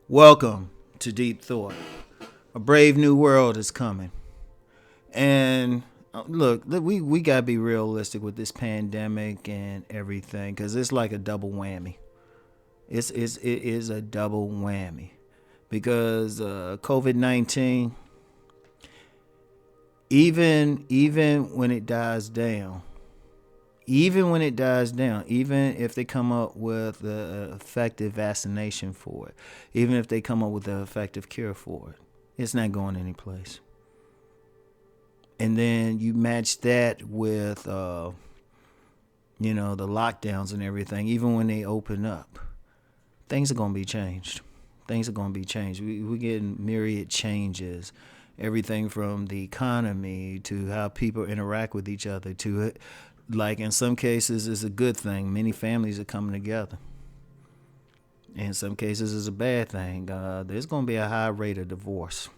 Welcome to Deep Thought. A brave new world is coming. And look, we got to be realistic with this pandemic and everything because it's like a double whammy. It is a double whammy because COVID-19, even when it dies down, even if they come up with an effective vaccination for it, even if they come up with an effective cure for it, it's not going anyplace. And then you match that with, the lockdowns and everything. Even when they open up, things are going to be changed. We're getting myriad changes. Everything from the economy to how people interact with each other to like in some cases it's a good thing. Many families are coming together. In some cases it's a bad thing. There's going to be a high rate of divorce.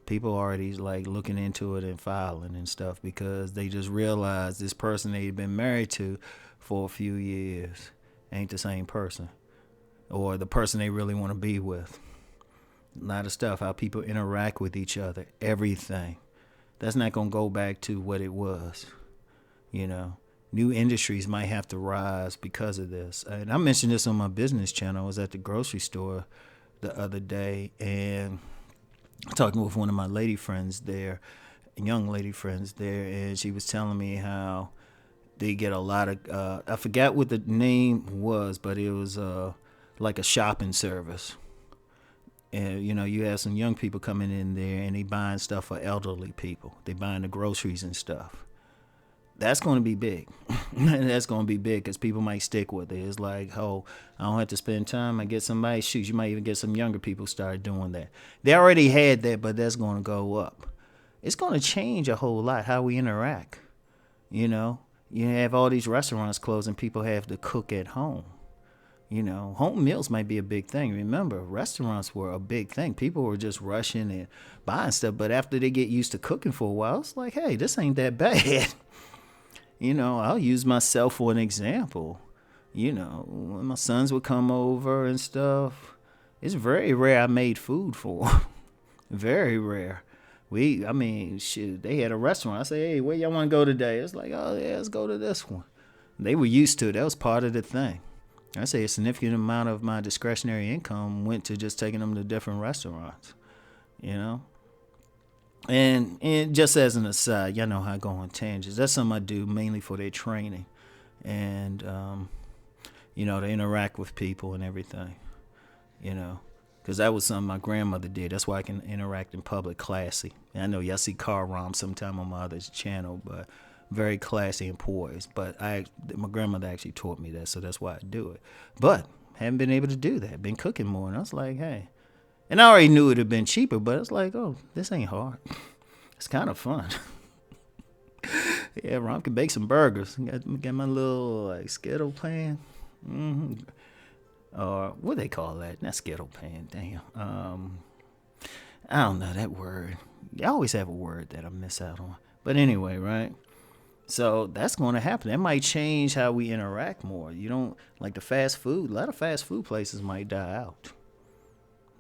People already like looking into it and filing and stuff because they just realize this person they've been married to for a few years ain't the same person or the person they really want to be with. A lot of stuff, how people interact with each other, everything. That's not going to go back to what it was. New industries might have to rise because of this. And I mentioned this on my business channel. I was at the grocery store the other day and talking with one of my lady friends there, young lady friends there, and she was telling me how they get a lot of, I forgot what the name was, but it was like a shopping service. And, you have some young people coming in there and they buying stuff for elderly people. They buying the groceries and stuff. That's going to be big. That's going to be big because people might stick with it. It's like, I don't have to spend time. I get somebody, shoot, you might even get some younger people start doing that. They already had that, but that's going to go up. It's going to change a whole lot how we interact. You have all these restaurants closed and people have to cook at home. Home meals might be a big thing. Remember, restaurants were a big thing. People were just rushing and buying stuff. But after they get used to cooking for a while, it's like, hey, this ain't that bad. I'll use myself for an example. When my sons would come over and stuff, it's very rare I made food for them. Very rare. They had a restaurant. I say, hey, where y'all want to go today? It's like, oh, yeah, let's go to this one. They were used to it. That was part of the thing. I say a significant amount of my discretionary income went to just taking them to different restaurants, And just as an aside, y'all know how I go on tangents. That's something I do mainly for their training and, to interact with people and everything, because that was something my grandmother did. That's why I can interact in public classy. And I know y'all see car Rom sometime on my other channel, but very classy and poised. But my grandmother actually taught me that, so that's why I do it. But haven't been able to do that. Been cooking more, and I was like, hey. And I already knew it would have been cheaper, but it's like, oh, this ain't hard. It's kind of fun. Yeah, Rom can bake some burgers. Got my little like Skittle pan. Or what they call that? Not Skittle pan. Damn. I don't know that word. I always have a word that I miss out on. But anyway, right? So that's going to happen. That might change how we interact more. You don't like the fast food. A lot of fast food places might die out.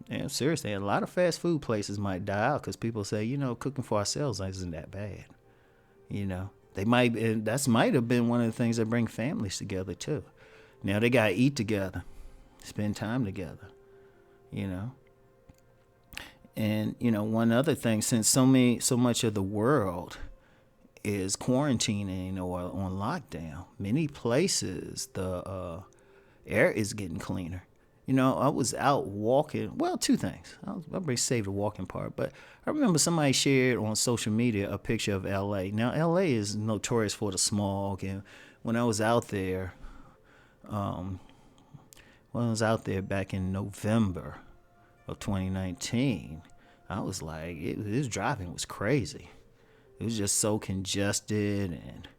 Yeah, seriously, a lot of fast food places might die out because people say, cooking for ourselves isn't that bad. They might, and that might have been one of the things that bring families together too. Now they gotta eat together, spend time together. And one other thing, since so much of the world is quarantining or on lockdown, many places the air is getting cleaner. I was out walking. Well, two things. I'll save the walking part. But I remember somebody shared on social media a picture of L.A. Now, L.A. is notorious for the smog. And when I was out there, back in November of 2019, I was like, this driving was crazy. It was just so congested. And,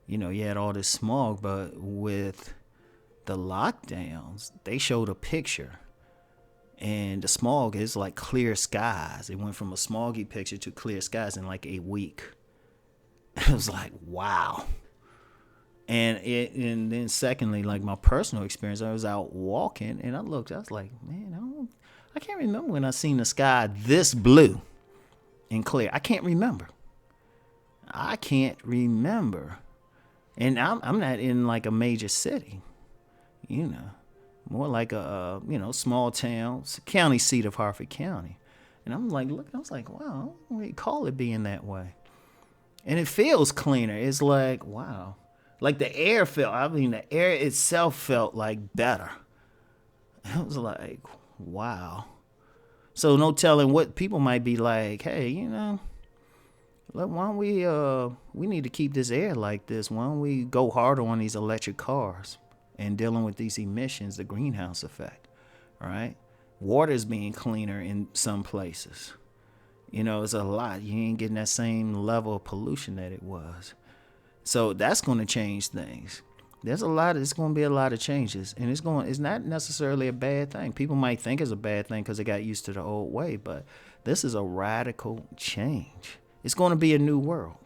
you had all this smog. But with the lockdowns, they showed a picture And the smog is like clear skies. It went from a smoggy picture to clear skies in like a week. It was like, wow. And then secondly, like my personal experience, I was out walking and I was like, man, I can't remember when I seen the sky this blue and clear. I can't remember. And I'm not in like a major city, you know, more like a small town, it's a county seat of Harford County. And I'm like, look, I was like, wow, I don't recall it being that way. And it feels cleaner. It's like, wow. Like the air itself felt like better. I was like, wow. So no telling what people might be like, hey, why don't we need to keep this air like this. Why don't we go harder on these electric cars and dealing with these emissions, the greenhouse effect, right? Water's being cleaner in some places. It's a lot. You ain't getting that same level of pollution that it was. So that's going to change things. It's going to be a lot of changes, and it's not necessarily a bad thing. People might think it's a bad thing because they got used to the old way, but this is a radical change. It's going to be a new world.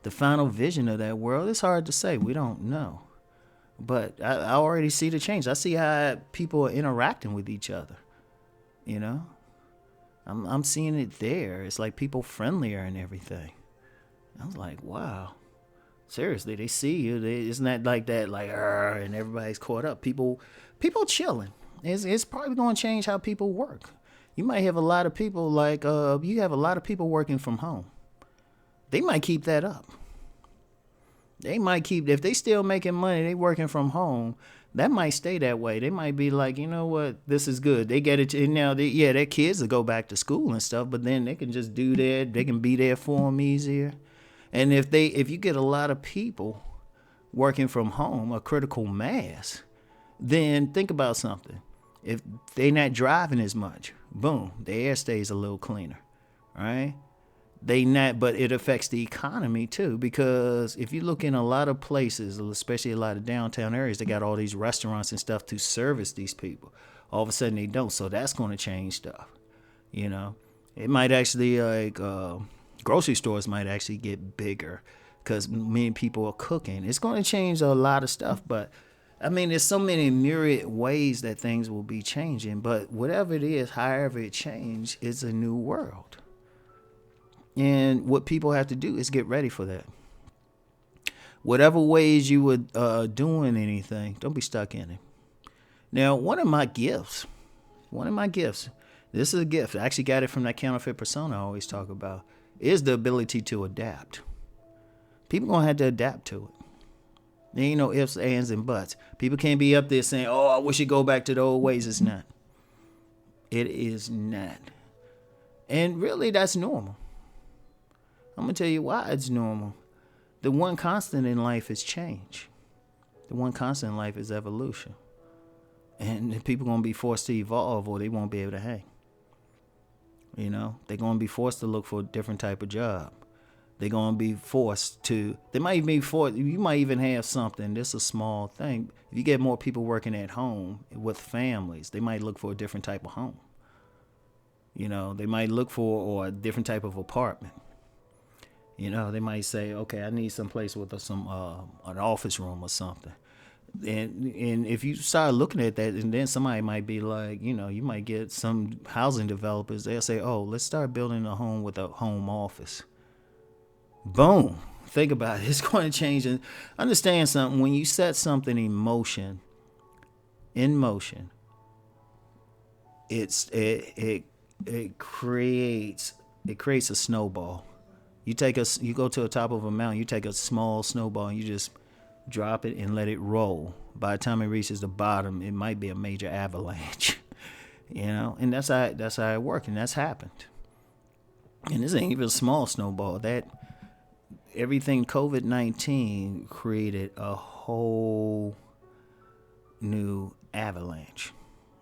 The final vision of that world, it's hard to say. We don't know. But I already see the change. I see how people are interacting with each other. I'm seeing it there. It's like people friendlier and everything. I was like, wow. Seriously, they see you. It's not like that, like, and everybody's caught up. People chilling. It's probably going to change how people work. You might have a lot of people you have a lot of people working from home. They might keep that up. If they still making money, they working from home, that might stay that way. They might be like, you know what, this is good. They get it. And now, their kids will go back to school and stuff, but then they can just do that. They can be there for them easier. And if you get a lot of people working from home, a critical mass, then think about something. If they're not driving as much, boom, the air stays a little cleaner, right? But it affects the economy too, because if you look in a lot of places, especially a lot of downtown areas, they got all these restaurants and stuff to service these people. All of a sudden they don't, so that's going to change stuff. It might actually grocery stores might actually get bigger because many people are cooking. It's going to change a lot of stuff, but there's so many myriad ways that things will be changing. But whatever it is, however it changes, it's a new world. And what people have to do is get ready for that. Whatever ways you were doing anything, don't be stuck in it. Now, one of my gifts, this is a gift. I actually got it from that counterfeit persona I always talk about, is the ability to adapt. People going to have to adapt to it. There ain't no ifs, ands, and buts. People can't be up there saying, oh, I wish you go back to the old ways. It's not. It is not. And really, that's normal. I'm going to tell you why it's normal. The one constant in life is change. The one constant in life is evolution. And people going to be forced to evolve or they won't be able to hang. They're going to be forced to look for a different type of job. They're going to be forced to, you might even have something, this is a small thing. If you get more people working at home with families, they might look for a different type of home. They might look for a different type of apartment. They might say, okay, I need some place with an office room or something. And if you start looking at that, and then somebody might be like, you might get some housing developers. They'll say, oh, let's start building a home with a home office. Boom. Think about it. It's going to change. And understand something. When you set something in motion, it creates a snowball. You go to the top of a mountain, you take a small snowball and you just drop it and let it roll. By the time it reaches the bottom, it might be a major avalanche. And that's how it worked, and that's happened. And this ain't even a small snowball. That everything COVID-19 created a whole new avalanche.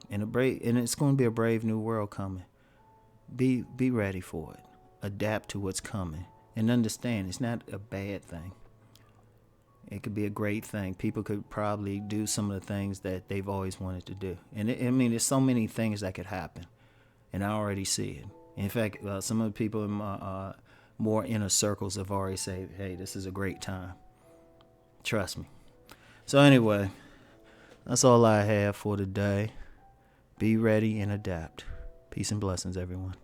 And it's going to be a brave new world coming. Be ready for it. Adapt to what's coming. And understand it's not a bad thing. It could be a great thing. People could probably do some of the things that they've always wanted to do. And I mean, there's so many things that could happen, and I already see it. In fact, some of the people in my more inner circles have already said, "Hey, this is a great time." Trust me. So anyway, that's all I have for today. Be ready and adapt. Peace and blessings, everyone.